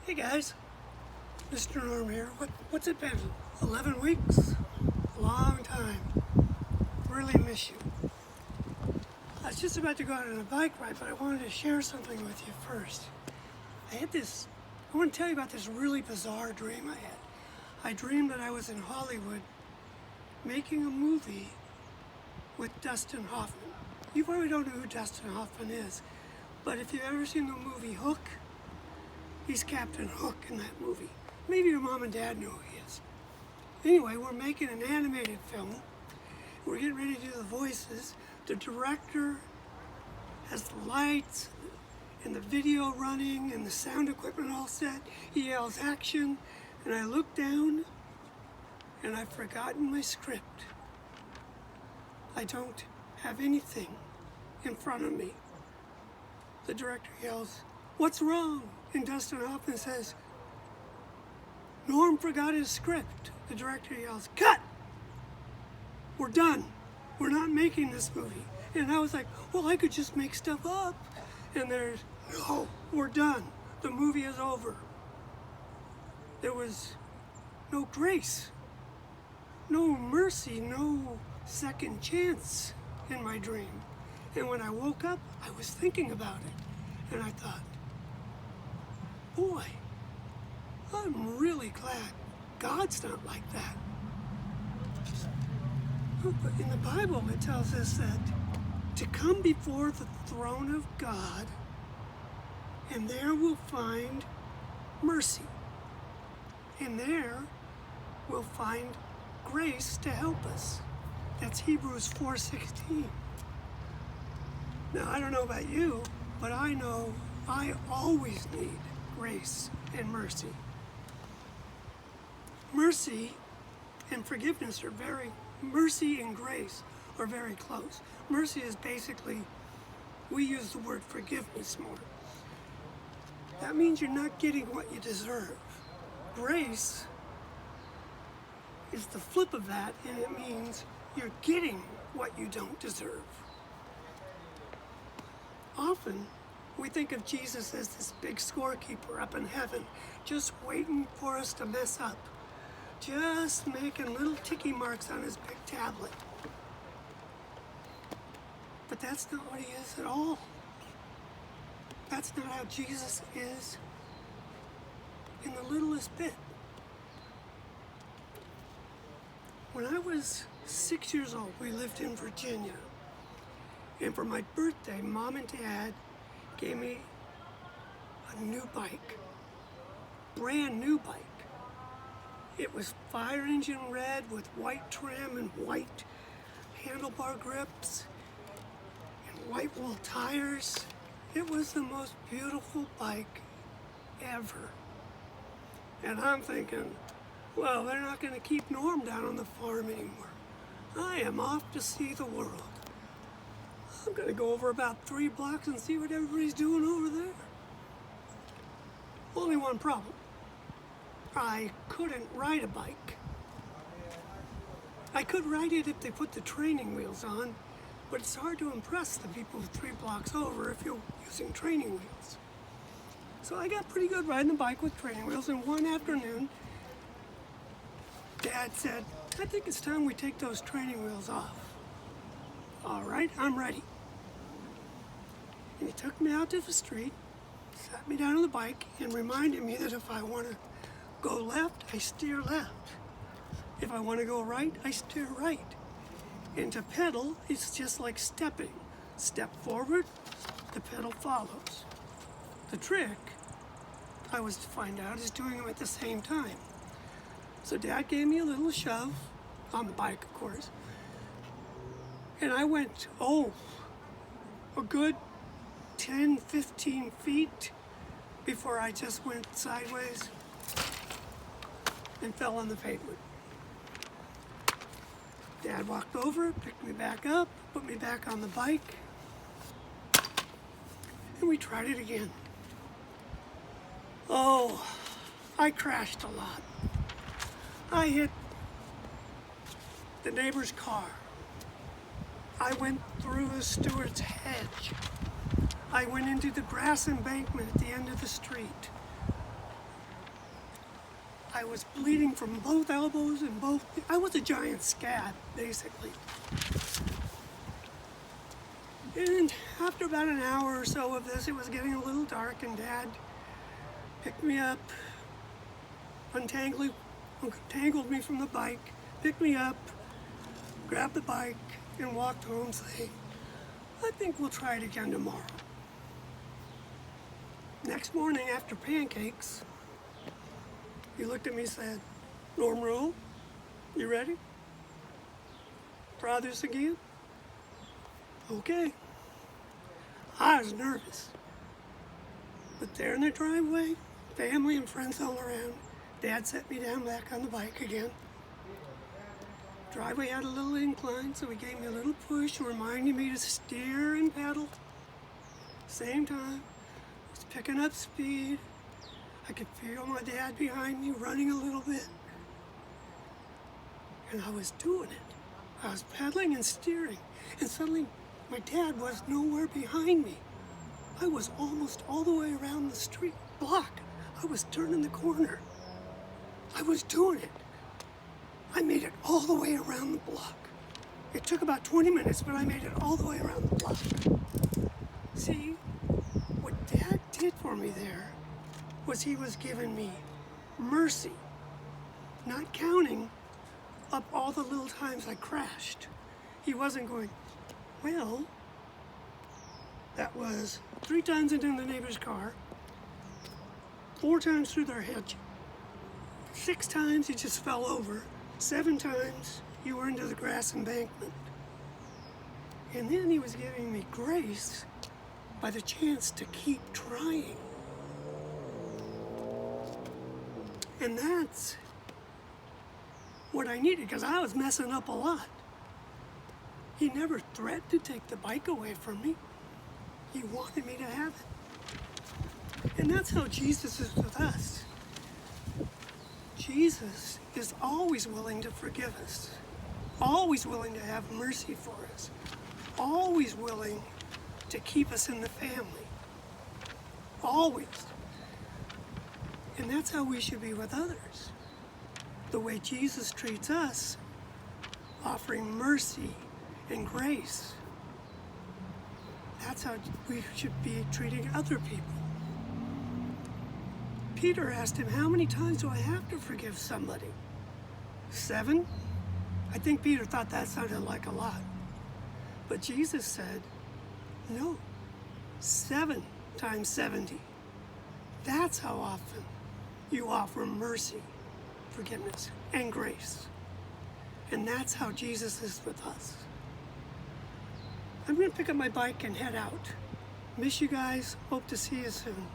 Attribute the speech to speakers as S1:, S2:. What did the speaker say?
S1: Hey guys, Mr. Norm here. What's it been? 11 weeks? A long time. Really miss you. I was just about to go out on a bike ride, but I wanted to share something with you first. I want to tell you about this really bizarre dream I had. I dreamed that I was in Hollywood making a movie with Dustin Hoffman. You probably don't know who Dustin Hoffman is, but if you've ever seen the movie Hook, he's Captain Hook in that movie. Maybe your mom and dad know who he is. Anyway, we're making an animated film. We're getting ready to do the voices. The director has the lights and the video running and the sound equipment all set. He yells action, and I look down and I've forgotten my script. I don't have anything in front of me. The director yells, "What's wrong?" And Dustin Hoffman says, "Norm forgot his script." The director yells, "Cut! We're done. We're not making this movie." And I was like, well, I could just make stuff up. And there's, no, we're done. The movie is over. There was no grace, no mercy, no second chance in my dream. And when I woke up, I was thinking about it. And I thought, boy, I'm really glad God's not like that. But in the Bible, it tells us that to come before the throne of God, and there we'll find mercy. And there we'll find grace to help us. That's Hebrews 4:16. Now, I don't know about you, but I know I always need grace and mercy. Mercy and forgiveness are mercy and grace are very close. Mercy is basically, we use the word forgiveness more. That means you're not getting what you deserve. Grace is the flip of that, and it means you're getting what you don't deserve. Often, we think of Jesus as this big scorekeeper up in heaven, just waiting for us to mess up, just making little ticky marks on his big tablet. But that's not what he is at all. That's not how Jesus is in the littlest bit. When I was 6 years old, we lived in Virginia. And for my birthday, Mom and Dad gave me a new bike, brand new bike. It was fire engine red with white trim and white handlebar grips and white wool tires. It was the most beautiful bike ever. And I'm thinking, well, they're not going to keep Norm down on the farm anymore. I am off to see the world. I'm going to go over about 3 blocks and see what everybody's doing over there. Only one problem. I couldn't ride a bike. I could ride it if they put the training wheels on, but it's hard to impress the people 3 blocks over if you're using training wheels. So I got pretty good riding the bike with training wheels, and one afternoon, Dad said, "I think it's time we take those training wheels off." All right, I'm ready. And he took me out to the street, sat me down on the bike, and reminded me that if I want to go left, I steer left. If I want to go right, I steer right. And to pedal, it's just like stepping. Step forward, the pedal follows. The trick, I was to find out, is doing them at the same time. So Dad gave me a little shove, on the bike, of course. And I went, a good 10, 15 feet before I just went sideways and fell on the pavement. Dad walked over, picked me back up, put me back on the bike, and we tried it again. I crashed a lot. I hit the neighbor's car. I went through the steward's hedge. I went into the grass embankment at the end of the street. I was bleeding from both elbows and both. I was a giant scab, basically. And after about an hour or so of this, it was getting a little dark, and Dad picked me up, untangled me from the bike, picked me up, grabbed the bike, and walked home saying, I think we'll try it again tomorrow. Next morning after pancakes, he looked at me and said, Norm Rule, you ready? Try this again? Okay. I was nervous. But there in the driveway, family and friends all around, Dad set me down back on the bike again. Driveway had a little incline, so he gave me a little push, reminding me to steer and pedal. Same time, I was picking up speed. I could feel my dad behind me running a little bit. And I was doing it. I was pedaling and steering, and suddenly my dad was nowhere behind me. I was almost all the way around the street block. I was turning the corner. I was doing it. I made it all the way around the block. It took about 20 minutes, but I made it all the way around the block. See, what Dad did for me there was he was giving me mercy, not counting up all the little times I crashed. He wasn't going, well, that was 3 times into the neighbor's car, 4 times through their hedge, 6 times you just fell over, 7 times you were into the grass embankment. And then he was giving me grace by the chance to keep trying. And that's what I needed, because I was messing up a lot. He never threatened to take the bike away from me. He wanted me to have it. And that's how Jesus is with us. Jesus is always willing to forgive us, always willing to have mercy for us, always willing to keep us in the family. Always. And that's how we should be with others. The way Jesus treats us, offering mercy and grace. That's how we should be treating other people. Peter asked him, how many times do I have to forgive somebody? 7? I think Peter thought that sounded like a lot. But Jesus said, no, 7 times 70. That's how often you offer mercy, forgiveness, and grace. And that's how Jesus is with us. I'm going to pick up my bike and head out. Miss you guys. Hope to see you soon.